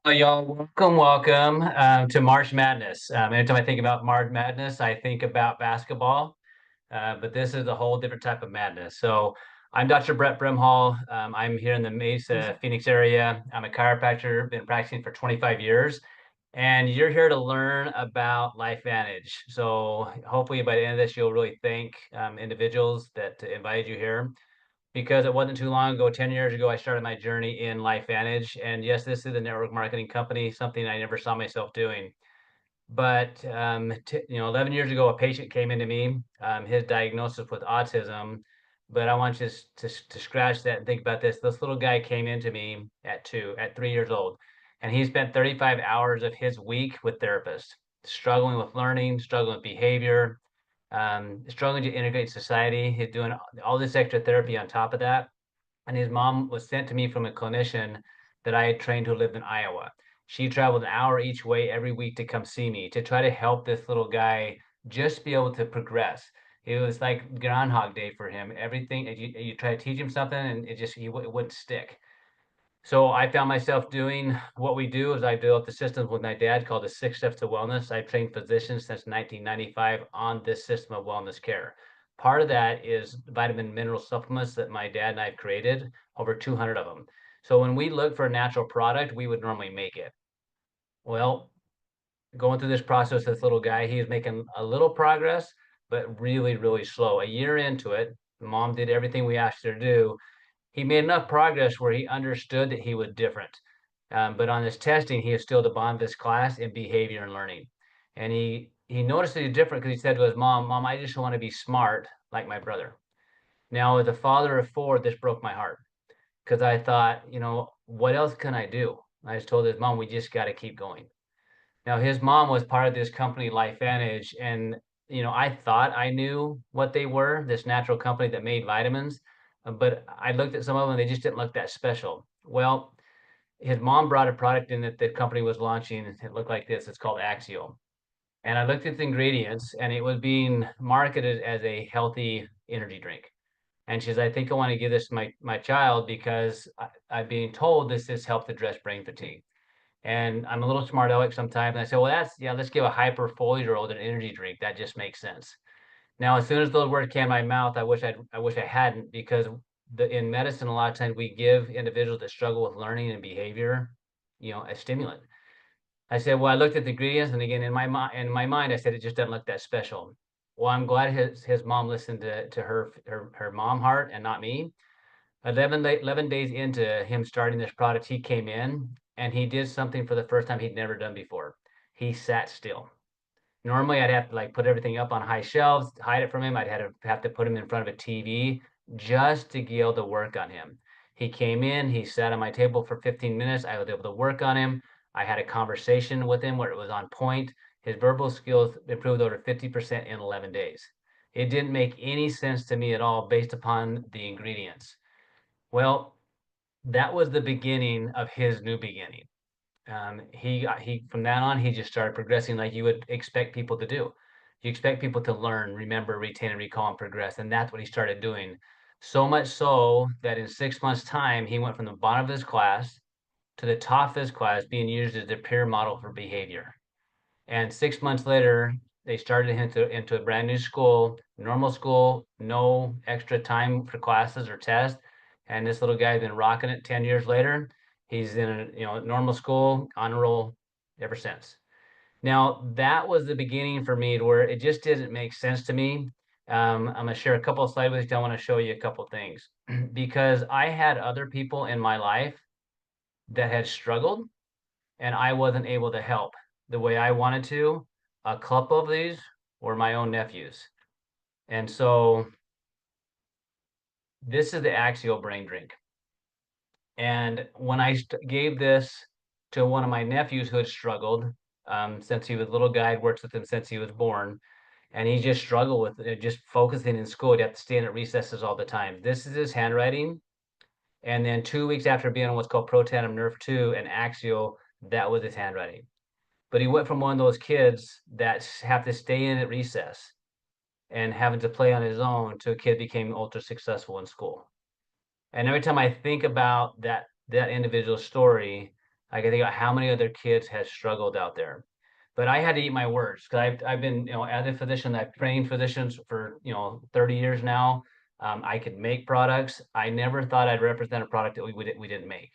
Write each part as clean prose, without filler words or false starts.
Oh, y'all, welcome to March Madness. Anytime I think about March Madness, I think about basketball, but this is a whole different type of madness. So I'm Dr. Brett Brimhall. I'm here in the Mesa, Phoenix area. I'm a chiropractor, been practicing for 25 years, and you're here to learn about LifeVantage. So hopefully by the end of this, you'll really thank individuals that invited you here because it wasn't too long ago, 10 years ago, I started my journey in LifeVantage. And yes, this is a network marketing company, something I never saw myself doing. But 11 years ago, a patient came into me, his diagnosis with autism. But I want you to scratch that and think about this. This little guy came into me at 3 years old, and he spent 35 hours of his week with therapists, struggling with learning, struggling with behavior, struggling to integrate society. He's doing all this extra therapy on top of that. And his mom was sent to me from a clinician that I had trained who lived in Iowa. She traveled an hour each way every week to come see me to try to help this little guy just be able to progress. It was like Groundhog Day for him. Everything you try to teach him something, and it wouldn't stick. So I found myself doing what we do is I developed a system with my dad called the 6 Steps to Wellness. I've trained physicians since 1995 on this system of wellness care. Part of that is vitamin mineral supplements that my dad and I have created, over 200 of them. So when we look for a natural product, we would normally make it. Well, going through this process, this little guy, he is making a little progress, but really, really slow. A year into it, mom did everything we asked her to do. He made enough progress where he understood that he was different. But on his testing, he is still the bottom of his class in behavior and learning. And he noticed that he's different because he said to his mom, "Mom, I just want to be smart like my brother." Now, as a father of four, this broke my heart because I thought, what else can I do? I just told his mom, we just got to keep going. Now, his mom was part of this company, LifeVantage, and I thought I knew what they were, this natural company that made vitamins, but I looked at some of them, and they just didn't look that special. Well, his mom brought a product in that the company was launching. It looked like this. It's called Axio. And I looked at the ingredients, and it was being marketed as a healthy energy drink. And she's, I think I want to give this to my child because I'm being told this has helped address brain fatigue. And I'm a little smart aleck sometimes. And I said, well, let's give a hyper 4-year-old an energy drink. That just makes sense. Now, as soon as those words came out of my mouth, I wish I hadn't, because in medicine, a lot of times we give individuals that struggle with learning and behavior, a stimulant. I said, well, I looked at the ingredients, and again, in my mind, I said, it just doesn't look that special. Well, I'm glad his mom listened to her mom heart and not me. 11 days into him starting this product, he came in and he did something for the first time he'd never done before. He sat still. Normally, I'd have to like put everything up on high shelves, hide it from him. I'd have to put him in front of a TV just to be able to work on him. He came in, he sat on my table for 15 minutes. I was able to work on him. I had a conversation with him where it was on point. His verbal skills improved over 50% in 11 days. It didn't make any sense to me at all based upon the ingredients. Well, that was the beginning of his new beginning. He from that on, he just started progressing like you would expect people to do. You expect people to learn, remember, retain, and recall, and progress, and that's what he started doing. So much so that in 6 months' time, he went from the bottom of his class to the top of his class, being used as a peer model for behavior. And 6 months later, they started him into a brand new school, normal school, no extra time for classes or tests. And this little guy's been rocking it 10 years later. He's in a normal school, honor roll ever since. Now, that was the beginning for me to where it just didn't make sense to me. I'm going to share a couple of slides with you. I want to show you a couple of things because I had other people in my life that had struggled and I wasn't able to help the way I wanted to. A couple of these were my own nephews. And so this is the Axial Brain Drink. And when I gave this to one of my nephews who had struggled since he was a little guy, I'd worked with him since he was born, and he just struggled with it, just focusing in school. He'd have to stand at recesses all the time. This is his handwriting. And then 2 weeks after being on what's called Protandim Nerve 2 and Axial, that was his handwriting. But he went from one of those kids that have to stay in at recess and having to play on his own to a kid became ultra successful in school. And every time I think about that individual story, I can think about how many other kids has struggled out there. But I had to eat my words because I've been, as a physician, I've trained physicians for, 30 years now. I could make products. I never thought I'd represent a product that we didn't make.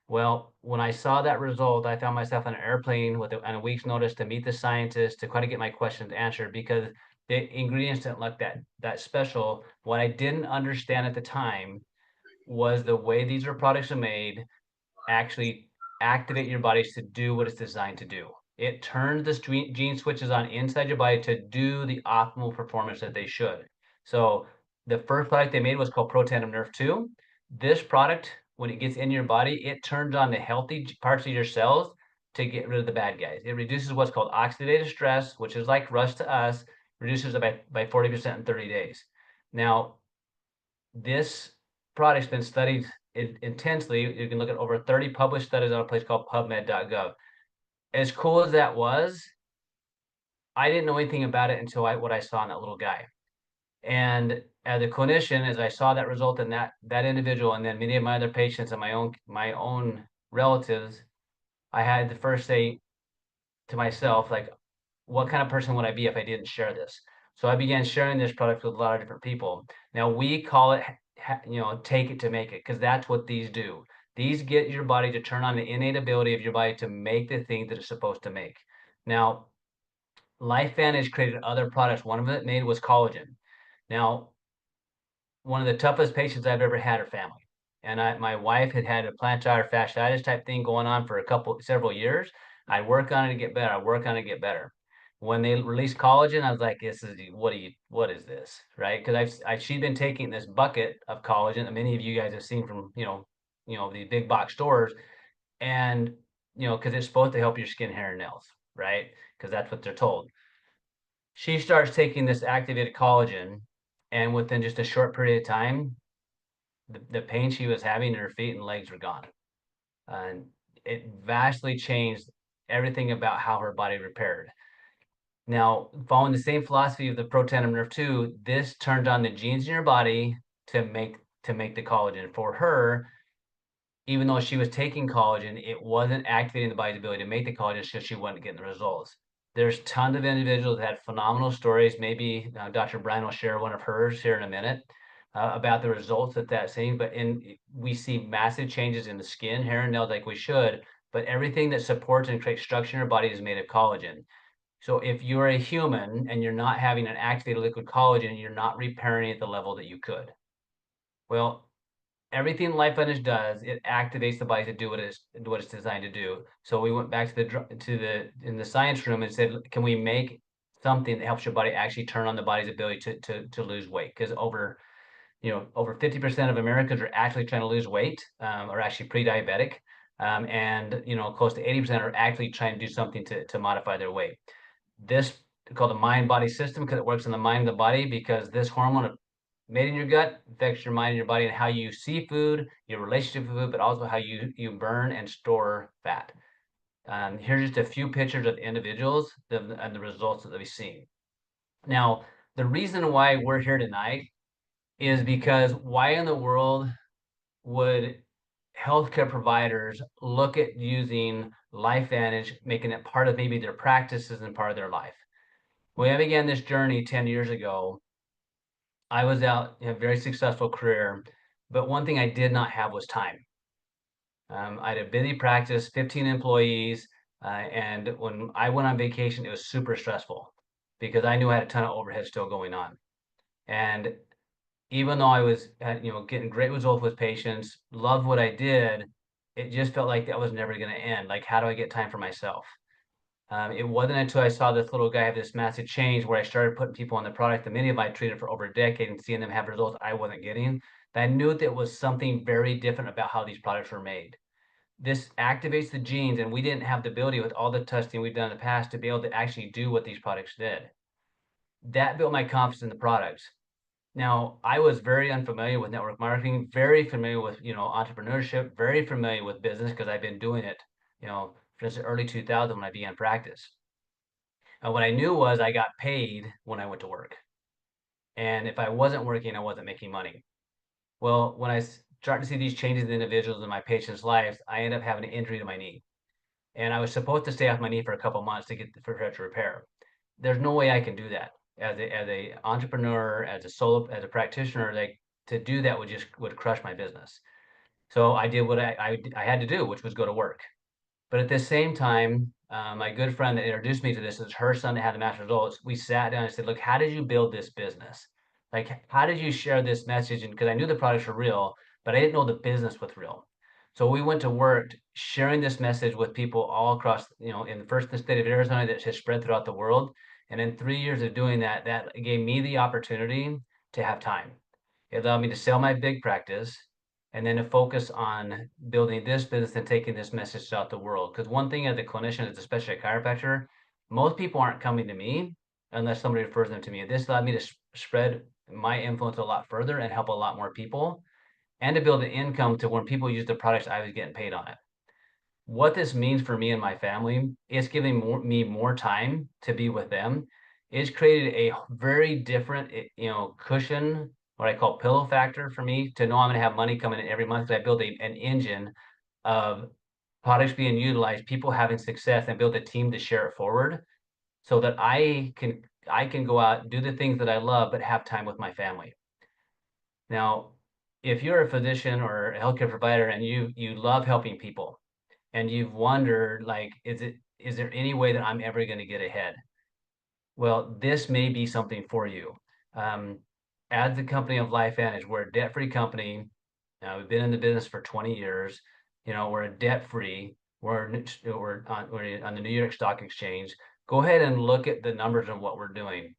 Well, when I saw that result, I found myself on an airplane on a week's notice to meet the scientist to try to get my questions answered because the ingredients didn't look that special. What I didn't understand at the time was the way these are products are made actually activate your bodies to do what it's designed to do. It turns the gene switches on inside your body to do the optimal performance that they should. So the first product they made was called Protandim Nerve 2. This product, when it gets in your body, it turns on the healthy parts of your cells to get rid of the bad guys. It reduces what's called oxidative stress, which is like rust to us, reduces it by 40% in 30 days. Now, this product's been studied intensely. You can look at over 30 published studies on a place called PubMed.gov. As cool as that was, I didn't know anything about it until what I saw in that little guy. And as a clinician, as I saw that result in that individual, and then many of my other patients and my own relatives, I had to first say to myself, like, what kind of person would I be if I didn't share this? So I began sharing this product with a lot of different people. Now we call it, take it to make it, because that's what these do. These get your body to turn on the innate ability of your body to make the things that it's supposed to make. Now, LifeVantage created other products. One of it made was collagen. Now, one of the toughest patients I've ever had are family. And my wife had had a plantar fasciitis type thing going on for several years. I work on it to get better. I work on it to get better. When they released collagen, I was like, what is this? Right? Because she'd been taking this bucket of collagen that many of you guys have seen from, the big box stores. And, because it's supposed to help your skin, hair, and nails, right? Because that's what they're told. She starts taking this activated collagen, and within just a short period of time, the pain she was having in her feet and legs were gone. And it vastly changed everything about how her body repaired. Now, following the same philosophy of the Protandim Nerve 2, this turned on the genes in your body to make the collagen. For her, even though she was taking collagen, it wasn't activating the body's ability to make the collagen, so she wasn't getting the results. There's tons of individuals that had phenomenal stories. Maybe Dr. Brian will share one of hers here in a minute about the results that that's seeing. But we see massive changes in the skin, hair, and nails like we should. But everything that supports and creates structure in your body is made of collagen. So if you're a human and you're not having an activated liquid collagen, you're not repairing at the level that you could. Well, everything LifeVantage does, it activates the body to do what it's designed to do. So we went back in the science room and said, can we make something that helps your body actually turn on the body's ability to lose weight? Because over 50% of Americans are actually trying to lose weight, are actually pre-diabetic, and close to 80% are actually trying to do something to modify their weight. This called the mind-body system because it works in the mind and the body, because this hormone made in your gut affects your mind and your body and how you see food, your relationship with food, but also how you burn and store fat. Here's just a few pictures of individuals and the results that we've seen. Now, the reason why we're here tonight is because why in the world would healthcare providers look at using LifeVantage, making it part of maybe their practices and part of their life? When I began this journey 10 years ago, I was out in a very successful career, but one thing I did not have was time. I had a busy practice, 15 employees, and when I went on vacation, it was super stressful because I knew I had a ton of overhead still going on. And even though I was, getting great results with patients, loved what I did, it just felt like that was never going to end. Like, how do I get time for myself? It wasn't until I saw this little guy have this massive change where I started putting people on the product that many of I treated for over a decade and seeing them have results I wasn't getting, that I knew that was something very different about how these products were made. This activates the genes, and we didn't have the ability with all the testing we've done in the past to be able to actually do what these products did. That built my confidence in the products. Now, I was very unfamiliar with network marketing, very familiar with, entrepreneurship, very familiar with business because I've been doing it, since the early 2000s when I began practice. And what I knew was I got paid when I went to work. And if I wasn't working, I wasn't making money. Well, when I starting to see these changes in individuals in my patients' lives, I end up having an injury to my knee. And I was supposed to stay off my knee for a couple months to get for it to repair. There's no way I can do that as a entrepreneur, as a practitioner. Like, to do that would crush my business. So I did what I had to do, which was go to work. But at the same time, my good friend that introduced me to this is her son that had the master results. We sat down and said, look, how did you build this business? Like, how did you share this message? And because I knew the products were real, but I didn't know the business was real. So we went to work sharing this message with people all across, in the state of Arizona that has spread throughout the world. And in 3 years of doing that, that gave me the opportunity to have time. It allowed me to sell my big practice and then to focus on building this business and taking this message throughout the world. Because one thing as a clinician, especially a chiropractor, most people aren't coming to me unless somebody refers them to me. This allowed me to spread my influence a lot further and help a lot more people, and to build an income to when people use the products, I was getting paid on it. What this means for me and my family is giving me more time to be with them. It's created a very different, cushion, what I call pillow factor for me, to know I'm going to have money coming in every month. I build an engine of products being utilized, people having success, and build a team to share it forward, so that I can go out and do the things that I love, but have time with my family. Now, if you're a physician or a healthcare provider and you love helping people, and you've wondered, like, is there any way that I'm ever going to get ahead? Well, this may be something for you. Um, as the company of LifeVantage, we're a debt-free company. We've been in the business for 20 years. We're a debt-free. We're on the New York Stock Exchange. Go ahead and look at the numbers of what we're doing.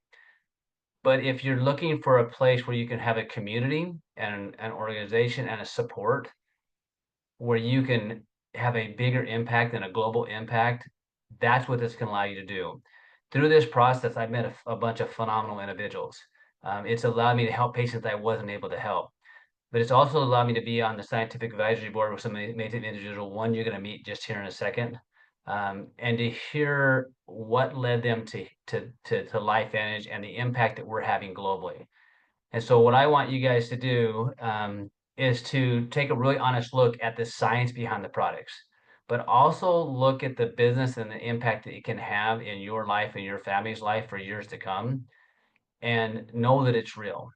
But if you're looking for a place where you can have a community and an organization and a support, where you can have a bigger impact and a global impact, that's what this can allow you to do. Through this process, I've met a bunch of phenomenal individuals. It's allowed me to help patients I wasn't able to help, but it's also allowed me to be on the scientific advisory board with some amazing individuals. One you're going to meet just here in a second, and to hear what led them to LifeVantage and the impact that we're having globally. And so what I want you guys to do, is to take a really honest look at the science behind the products, but also look at the business and the impact that it can have in your life and your family's life for years to come, and know that it's real.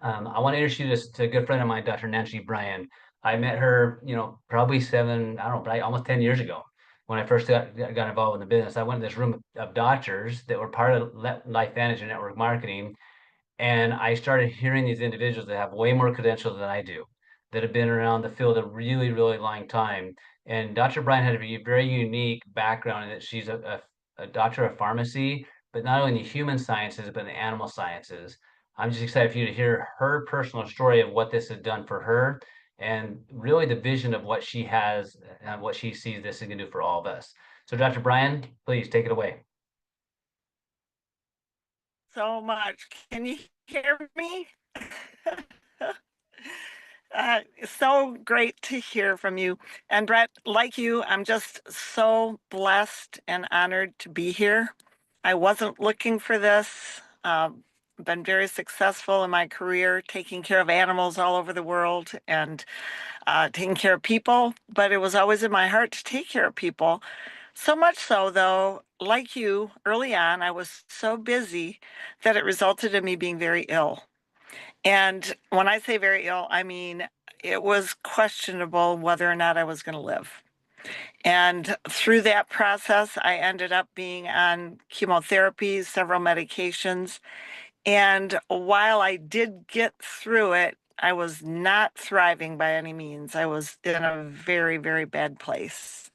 I want to introduce you to a good friend of mine, Dr. Nancy Bryan. I met her, probably probably almost 10 years ago, when I first got involved in the business. I went to this room of doctors that were part of LifeVantage and network marketing, and I started hearing these individuals that have way more credentials than I do, that have been around the field a really, really long time. And Dr. Bryan had a very unique background in that she's a doctor of pharmacy, but not only in the human sciences, but in the animal sciences. I'm just excited for you to hear her personal story of what this has done for her, and really the vision of what she has and what she sees this is going to do for all of us. So, Dr. Bryan, please take it away. So much. Can you hear me? So great to hear from you. And Brett, like you, I'm just so blessed and honored to be here. I wasn't looking for this. Been very successful in my career, taking care of animals all over the world and taking care of people, but it was always in my heart to take care of people. So much so, though, like you, early on, I was so busy that it resulted in me being very ill. And when I say very ill, I mean it was questionable whether or not I was going to live. And through that process, I ended up being on chemotherapy, several medications. And while I did get through it, I was not thriving by any means. I was in a very, very bad place.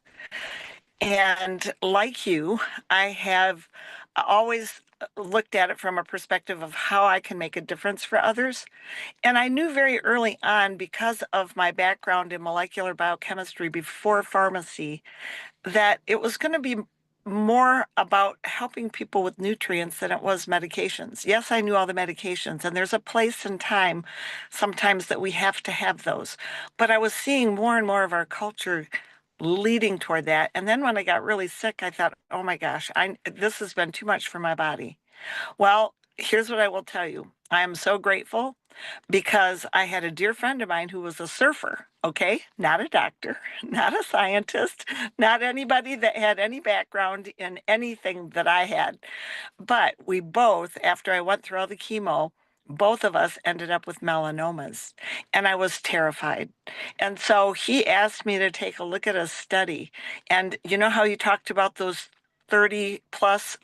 And like you, I have always looked at it from a perspective of how I can make a difference for others. And I knew very early on, because of my background in molecular biochemistry before pharmacy, that it was going to be more about helping people with nutrients than it was medications. Yes, I knew all the medications, and there's a place and time sometimes that we have to have those. But I was seeing more and more of our culture leading toward that. And then when I got really sick, I thought, oh my gosh, this has been too much for my body. Well, here's what I will tell you. I am so grateful because I had a dear friend of mine who was a surfer, okay? Not a doctor, not a scientist, not anybody that had any background in anything that I had. But we both, after I went through all the chemo, both of us ended up with melanomas, and I was terrified. And so he asked me to take a look at a study. And you know how you talked about those 30 plus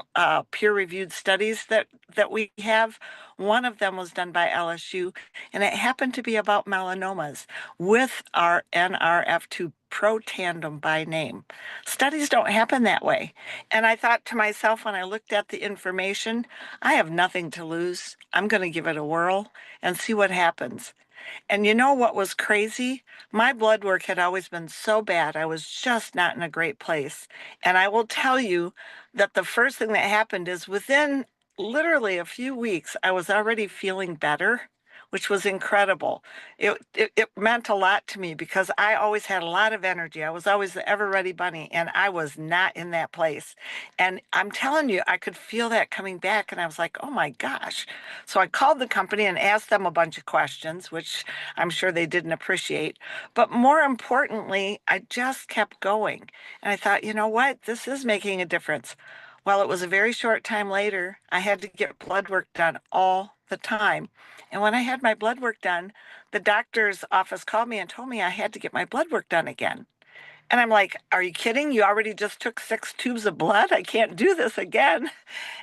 peer-reviewed studies that we have? One of them was done by LSU, and it happened to be about melanomas with our NRF2 protandem by name. Studies don't happen that way. And I thought to myself when I looked at the information, I have nothing to lose. I'm going to give it a whirl and see what happens. And you know what was crazy? My blood work had always been so bad. I was just not in a great place. And I will tell you that the first thing that happened is within literally a few weeks, I was already feeling better, which was incredible. It meant a lot to me because I always had a lot of energy. I was always the ever ready bunny, and I was not in that place. And I'm telling you, I could feel that coming back, and I was like, oh my gosh. So I called the company and asked them a bunch of questions, which I'm sure they didn't appreciate. But more importantly, I just kept going. And I thought, you know what? This is making a difference. Well, it was a very short time later. I had to get blood work done all the time. And when I had my blood work done, the doctor's office called me and told me I had to get my blood work done again. And I'm like, are you kidding? You already just took 6 tubes of blood. I can't do this again.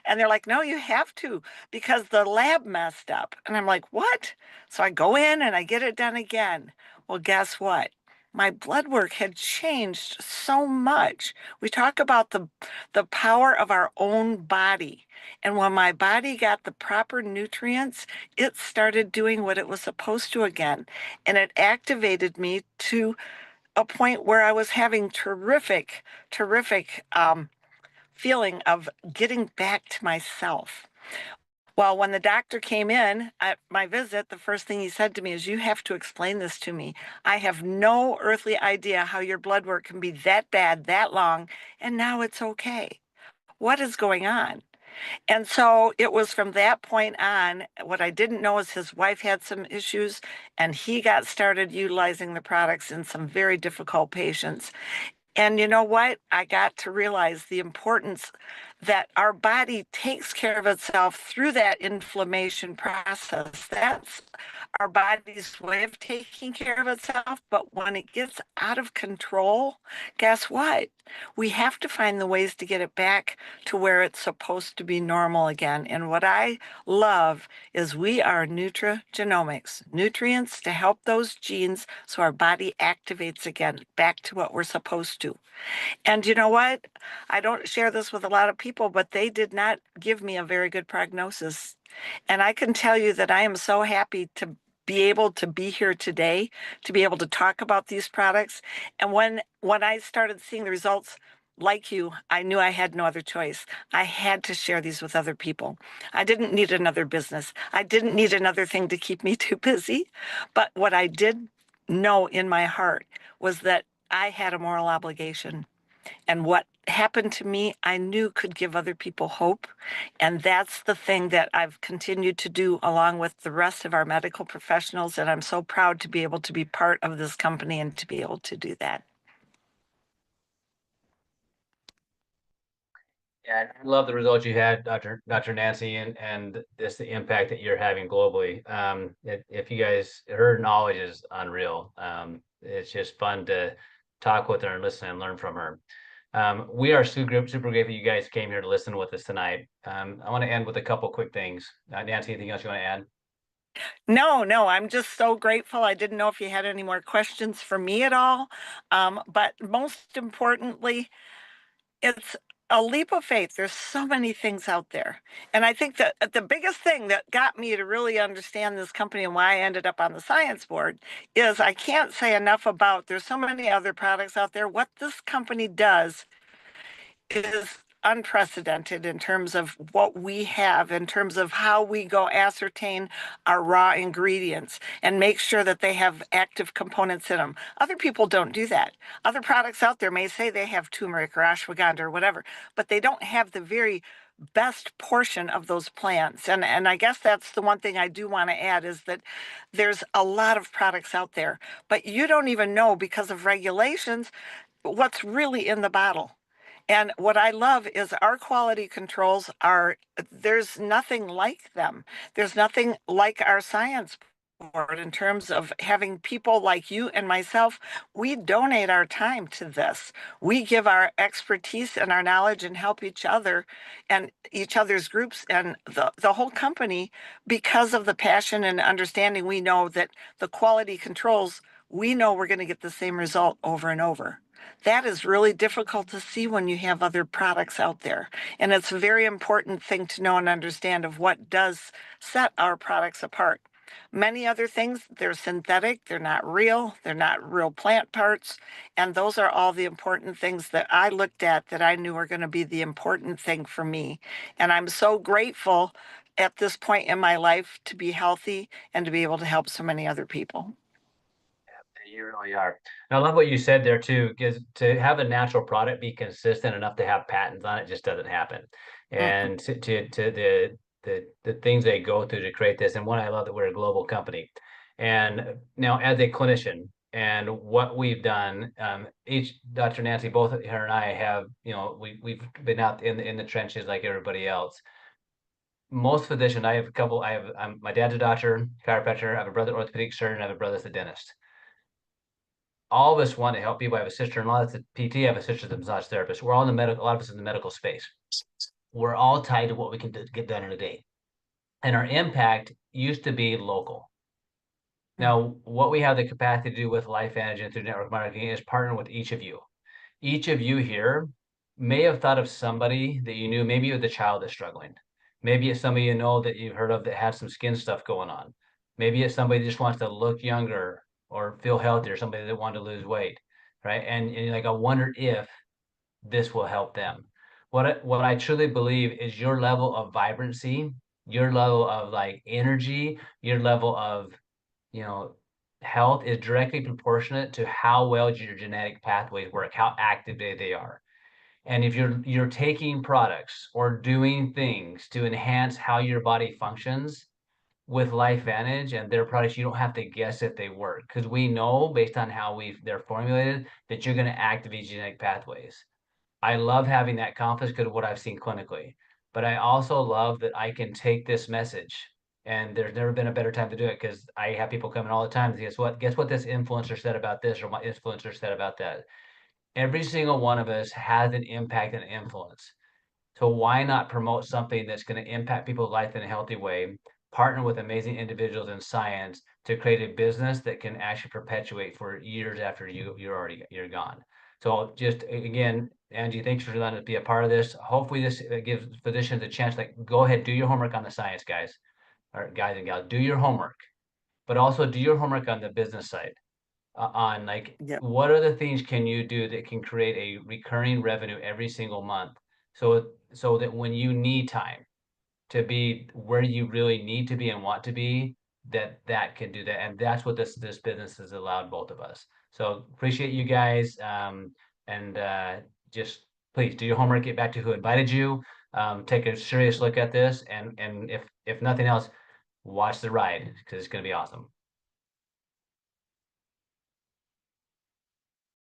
And they're like, no, you have to because the lab messed up. And I'm like, what? So I go in and I get it done again. Well, guess what? My blood work had changed so much. We talk about the power of our own body. And when my body got the proper nutrients, it started doing what it was supposed to again. And it activated me to a point where I was having terrific feeling of getting back to myself. Well, when the doctor came in at my visit, the first thing he said to me is, you have to explain this to me. I have no earthly idea how your blood work can be that bad, that long, and now it's okay. What is going on? And so it was from that point on, what I didn't know is his wife had some issues, and he got started utilizing the products in some very difficult patients. And you know what? I got to realize the importance that our body takes care of itself through that inflammation process. That's our body's way of taking care of itself. But when it gets out of control, guess what? We have to find the ways to get it back to where it's supposed to be normal again. And what I love is we are nutrigenomics, nutrients to help those genes so our body activates again back to what we're supposed to. And you know what? I don't share this with a lot of people, but they did not give me a very good prognosis. And I can tell you that I am so happy to be able to be here today, to be able to talk about these products. And when I started seeing the results, like you, I knew I had no other choice. I had to share these with other people. I didn't need another business. I didn't need another thing to keep me too busy. But what I did know in my heart was that I had a moral obligation. And what happened to me, I knew could give other people hope. And that's the thing that I've continued to do along with the rest of our medical professionals. And I'm so proud to be able to be part of this company and to be able to do that. Yeah, I love the results you had, Dr. Nancy, and this the impact that you're having globally. If you guys, her knowledge is unreal. It's just fun to talk with her and listen and learn from her. We are super grateful you guys came here to listen with us tonight. I want to end with a couple quick things. Nancy, anything else you want to add? No, I'm just so grateful. I didn't know if you had any more questions for me at all. But most importantly, it's a leap of faith. There's so many things out there. And I think that the biggest thing that got me to really understand this company and why I ended up on the science board is I can't say enough about there's so many other products out there. What this company does is unprecedented in terms of what we have, in terms of how we go ascertain our raw ingredients and make sure that they have active components in them. Other people don't do that. Other products out there may say they have turmeric or ashwagandha or whatever, but they don't have the very best portion of those plants. And I guess that's the one thing I do want to add is that there's a lot of products out there, but you don't even know because of regulations what's really in the bottle. And what I love is our quality controls are, there's nothing like them. There's nothing like our science board in terms of having people like you and myself. We donate our time to this. We give our expertise and our knowledge and help each other and each other's groups and the whole company because of the passion and understanding. We know that the quality controls, we know we're going to get the same result over and over. That is really difficult to see when you have other products out there. And it's a very important thing to know and understand of what does set our products apart. Many other things, they're synthetic, they're not real plant parts. And those are all the important things that I looked at that I knew were going to be the important thing for me. And I'm so grateful at this point in my life to be healthy and to be able to help so many other people. You really are. And I love what you said there too, because to have a natural product be consistent enough to have patents on it just doesn't happen. Mm-mm. And to the things they go through to create this. And one, I love that we're a global company. And now as a clinician and what we've done, each Dr. Nancy, both her and I have, we've been out in the trenches like everybody else. Most physicians, I have a couple, my dad's a doctor, chiropractor, I have a brother orthopedic surgeon, I have a brother that's a dentist. All of us want to help people. I have a sister-in-law that's a PT. I have a sister that's a massage therapist. We're all in the medical, a lot of us in the medical space. We're all tied to what we can get done in a day. And our impact used to be local. Now, what we have the capacity to do with LifeVantage and through network marketing is partner with each of you. Each of you here may have thought of somebody that you knew, maybe with a child that's struggling. Maybe it's somebody you know that you've heard of that has some skin stuff going on. Maybe it's somebody that just wants to look younger or feel healthier, somebody that wanted to lose weight, right? And you're like, I wonder if this will help them. What I truly believe is your level of vibrancy, your level of like energy, your level of, you know, health is directly proportionate to how well your genetic pathways work, how active they are. And if you're taking products or doing things to enhance how your body functions with LifeVantage and their products, you don't have to guess if they work because we know based on how they're formulated that you're going to activate genetic pathways. I love having that confidence because of what I've seen clinically. But I also love that I can take this message, and there's never been a better time to do it because I have people coming all the time. Guess what? Guess what this influencer said about this or my influencer said about that. Every single one of us has an impact and influence. So why not promote something that's going to impact people's life in a healthy way, partner with amazing individuals in science to create a business that can actually perpetuate for years after you're gone. So just again, Angie, thanks for letting us be a part of this. Hopefully this gives physicians a chance, like go ahead, do your homework on the science, guys, or guys and gals, do your homework, but also do your homework on the business side on like Yep. what are the things can you do that can create a recurring revenue every single month so that when you need time to be where you really need to be and want to be that can do that, and that's what this business has allowed both of us. So appreciate you guys, and just please do your homework, get back to who invited you, take a serious look at this, and if nothing else, watch the ride because it's going to be awesome.